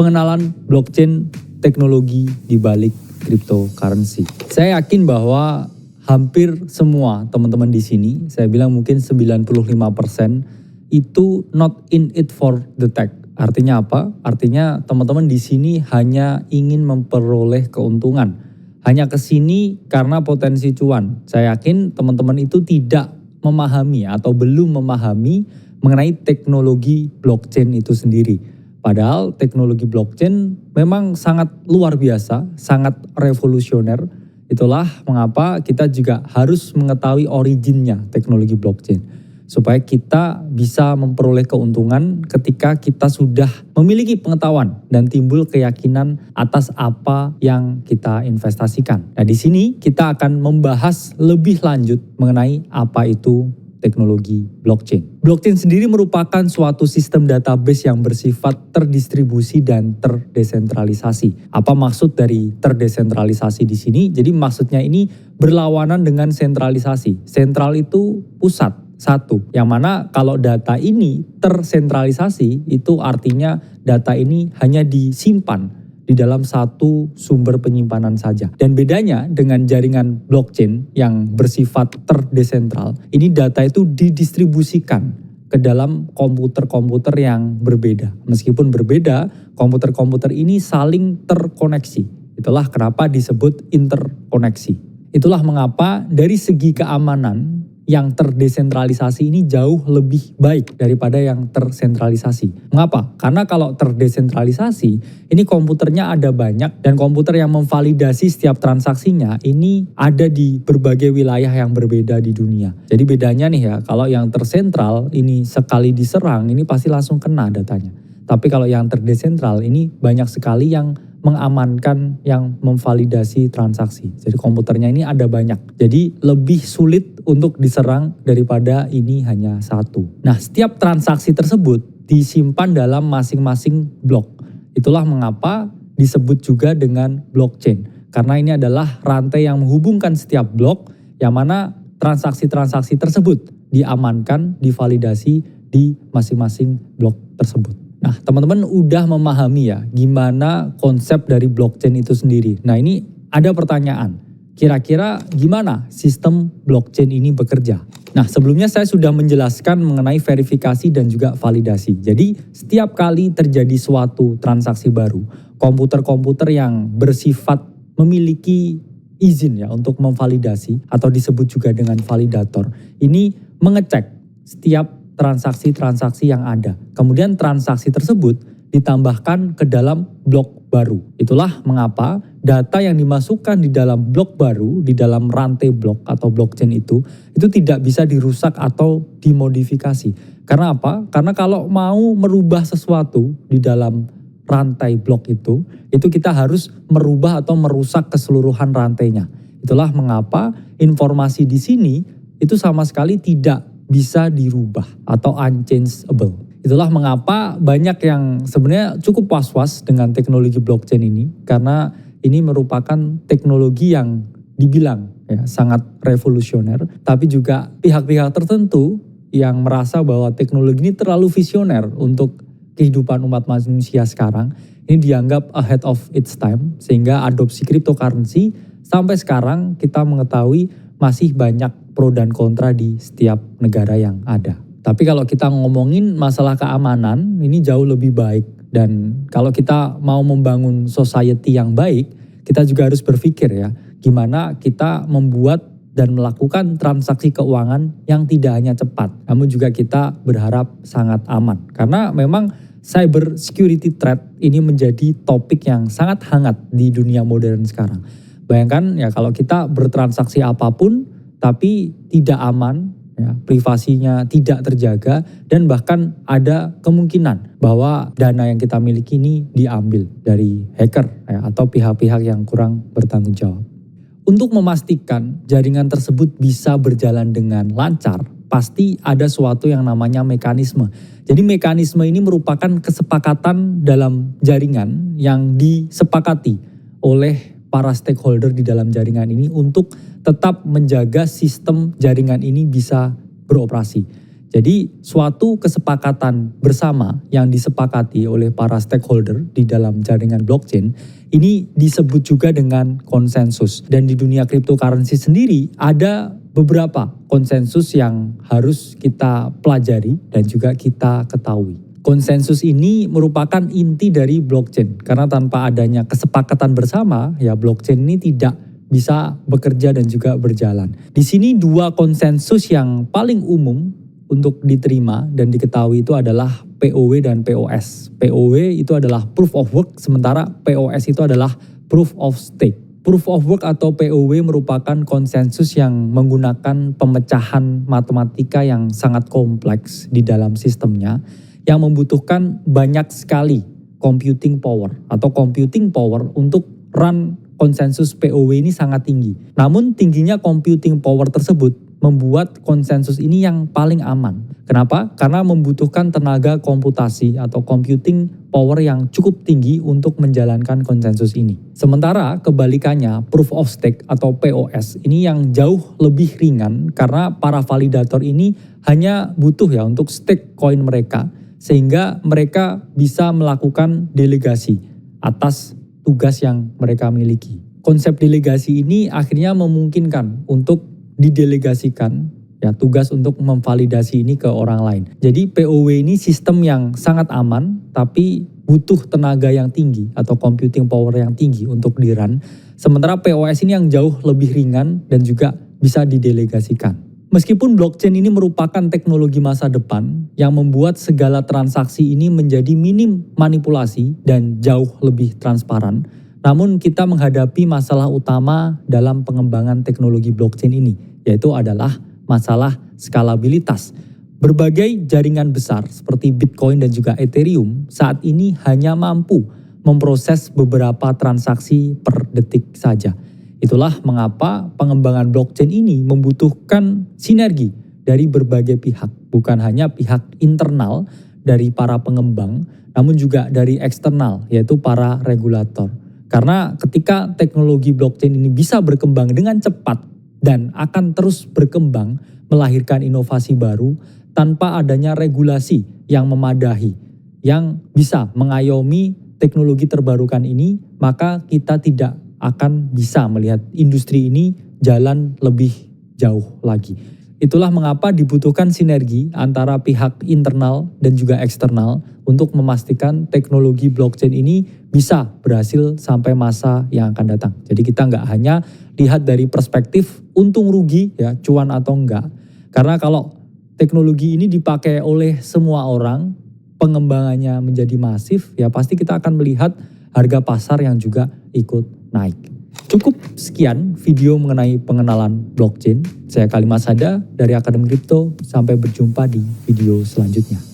pengenalan blockchain, teknologi di balik cryptocurrency. Saya yakin bahwa hampir semua teman-teman di sini, saya bilang mungkin 95% itu not in it for the tech. Artinya apa? Artinya teman-teman di sini hanya ingin memperoleh keuntungan. Hanya ke sini karena potensi cuan. Saya yakin teman-teman itu tidak memahami atau belum memahami mengenai teknologi blockchain itu sendiri. Padahal teknologi blockchain memang sangat luar biasa, sangat revolusioner. Itulah mengapa kita juga harus mengetahui originnya teknologi blockchain. Supaya kita bisa memperoleh keuntungan ketika kita sudah memiliki pengetahuan dan timbul keyakinan atas apa yang kita investasikan. Nah, di sini kita akan membahas lebih lanjut mengenai apa itu teknologi blockchain. Blockchain sendiri merupakan suatu sistem database yang bersifat terdistribusi dan terdesentralisasi. Apa maksud dari terdesentralisasi di sini? Jadi maksudnya ini berlawanan dengan sentralisasi. Sentral itu pusat, satu. Yang mana kalau data ini tersentralisasi, itu artinya data ini hanya disimpan di dalam satu sumber penyimpanan saja. Dan bedanya dengan jaringan blockchain yang bersifat terdesentral, ini data itu didistribusikan ke dalam komputer-komputer yang berbeda. Meskipun berbeda, komputer-komputer ini saling terkoneksi. Itulah kenapa disebut interkoneksi. Itulah mengapa dari segi keamanan yang terdesentralisasi ini jauh lebih baik daripada yang tersentralisasi. Mengapa? Karena kalau terdesentralisasi, ini komputernya ada banyak dan komputer yang memvalidasi setiap transaksinya ini ada di berbagai wilayah yang berbeda di dunia. Jadi bedanya nih ya, kalau yang tersentral ini sekali diserang ini pasti langsung kena datanya. Tapi kalau yang terdesentral ini banyak sekali yang mengamankan, yang memvalidasi transaksi. Jadi komputernya ini ada banyak. Jadi lebih sulit untuk diserang daripada ini hanya satu. Nah, setiap transaksi tersebut disimpan dalam masing-masing blok. Itulah mengapa disebut juga dengan blockchain. Karena ini adalah rantai yang menghubungkan setiap blok yang mana transaksi-transaksi tersebut diamankan, divalidasi di masing-masing blok tersebut. Nah, teman-teman udah memahami ya gimana konsep dari blockchain itu sendiri. Nah, ini ada pertanyaan. Kira-kira gimana sistem blockchain ini bekerja? Nah, sebelumnya saya sudah menjelaskan mengenai verifikasi dan juga validasi. Jadi, setiap kali terjadi suatu transaksi baru, komputer-komputer yang bersifat memiliki izin ya untuk memvalidasi atau disebut juga dengan validator, ini mengecek setiap transaksi-transaksi yang ada. Kemudian transaksi tersebut ditambahkan ke dalam blok baru. Itulah mengapa data yang dimasukkan di dalam blok baru, di dalam rantai blok atau blockchain itu tidak bisa dirusak atau dimodifikasi. Karena apa? Karena kalau mau merubah sesuatu di dalam rantai blok itu kita harus merubah atau merusak keseluruhan rantainya. Itulah mengapa informasi di sini itu sama sekali tidak bisa dirubah atau unchangeable. Itulah mengapa banyak yang sebenarnya cukup was-was dengan teknologi blockchain ini karena ini merupakan teknologi yang dibilang ya sangat revolusioner, tapi juga pihak-pihak tertentu yang merasa bahwa teknologi ini terlalu visioner untuk kehidupan umat manusia sekarang. Ini dianggap ahead of its time sehingga adopsi cryptocurrency sampai sekarang kita mengetahui masih banyak pro dan kontra di setiap negara yang ada. Tapi kalau kita ngomongin masalah keamanan, ini jauh lebih baik. Dan kalau kita mau membangun society yang baik, kita juga harus berpikir ya, gimana kita membuat dan melakukan transaksi keuangan yang tidak hanya cepat, namun juga kita berharap sangat aman. Karena memang cyber security threat ini menjadi topik yang sangat hangat di dunia modern sekarang. Bayangkan ya kalau kita bertransaksi apapun tapi tidak aman, ya, privasinya tidak terjaga dan bahkan ada kemungkinan bahwa dana yang kita miliki ini diambil dari hacker ya, atau pihak-pihak yang kurang bertanggung jawab. Untuk memastikan jaringan tersebut bisa berjalan dengan lancar, pasti ada suatu yang namanya mekanisme. Jadi mekanisme ini merupakan kesepakatan dalam jaringan yang disepakati oleh para stakeholder di dalam jaringan ini untuk tetap menjaga sistem jaringan ini bisa beroperasi. Jadi suatu kesepakatan bersama yang disepakati oleh para stakeholder di dalam jaringan blockchain ini disebut juga dengan konsensus. Dan di dunia cryptocurrency sendiri ada beberapa konsensus yang harus kita pelajari dan juga kita ketahui. Konsensus ini merupakan inti dari blockchain karena tanpa adanya kesepakatan bersama ya blockchain ini tidak bisa bekerja dan juga berjalan. Di sini dua konsensus yang paling umum untuk diterima dan diketahui itu adalah POW dan POS. POW itu adalah Proof of Work, sementara POS itu adalah Proof of Stake. Proof of Work atau POW merupakan konsensus yang menggunakan pemecahan matematika yang sangat kompleks di dalam sistemnya yang membutuhkan banyak sekali computing power atau computing power untuk run konsensus POW ini sangat tinggi. Namun tingginya computing power tersebut membuat konsensus ini yang paling aman. Kenapa? Karena membutuhkan tenaga komputasi atau computing power yang cukup tinggi untuk menjalankan konsensus ini. Sementara kebalikannya, proof of stake atau POS ini yang jauh lebih ringan karena para validator ini hanya butuh ya untuk stake koin mereka sehingga mereka bisa melakukan delegasi atas tugas yang mereka miliki. Konsep delegasi ini akhirnya memungkinkan untuk didelegasikan ya tugas untuk memvalidasi ini ke orang lain. Jadi POW ini sistem yang sangat aman tapi butuh tenaga yang tinggi atau computing power yang tinggi untuk di-run. Sementara POS ini yang jauh lebih ringan dan juga bisa didelegasikan. Meskipun blockchain ini merupakan teknologi masa depan yang membuat segala transaksi ini menjadi minim manipulasi dan jauh lebih transparan, namun kita menghadapi masalah utama dalam pengembangan teknologi blockchain ini, yaitu adalah masalah skalabilitas. Berbagai jaringan besar seperti Bitcoin dan juga Ethereum saat ini hanya mampu memproses beberapa transaksi per detik saja. Itulah mengapa pengembangan blockchain ini membutuhkan sinergi dari berbagai pihak, bukan hanya pihak internal dari para pengembang, namun juga dari eksternal, yaitu para regulator. Karena ketika teknologi blockchain ini bisa berkembang dengan cepat dan akan terus berkembang, melahirkan inovasi baru tanpa adanya regulasi yang memadahi, yang bisa mengayomi teknologi terbarukan ini, maka kita tidak akan bisa melihat industri ini jalan lebih jauh lagi. Itulah mengapa dibutuhkan sinergi antara pihak internal dan juga eksternal untuk memastikan teknologi blockchain ini bisa berhasil sampai masa yang akan datang. Jadi kita nggak hanya lihat dari perspektif untung rugi ya, cuan atau enggak. Karena kalau teknologi ini dipakai oleh semua orang, pengembangannya menjadi masif, ya pasti kita akan melihat harga pasar yang juga ikut naik. Cukup sekian video mengenai pengenalan blockchain. Saya Kalimasada dari Akademi Kripto. Sampai berjumpa di video selanjutnya.